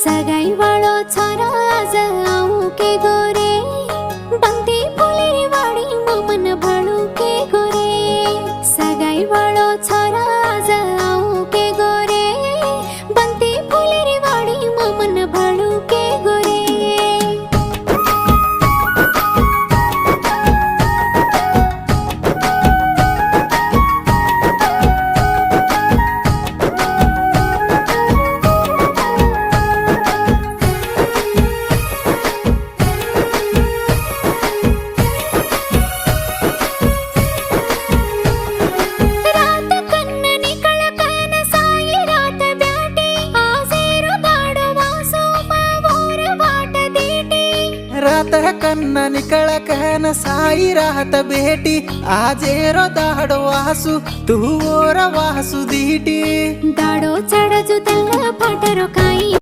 सगाई वाळो छोरा आज आऊ के गोरे बंती फुलेरी वाडी मन भाळू के गोरे सगाई वाळो छोरा आज आऊ के गोरे बंती फुलेरी वाडी मन भाळू के गोरे रात कन्न निकळ कहन साई राहत भेटी आजेरो दाडो वासु तू ओर वासु दीटी दाडो चढ जुतल फाटरो काही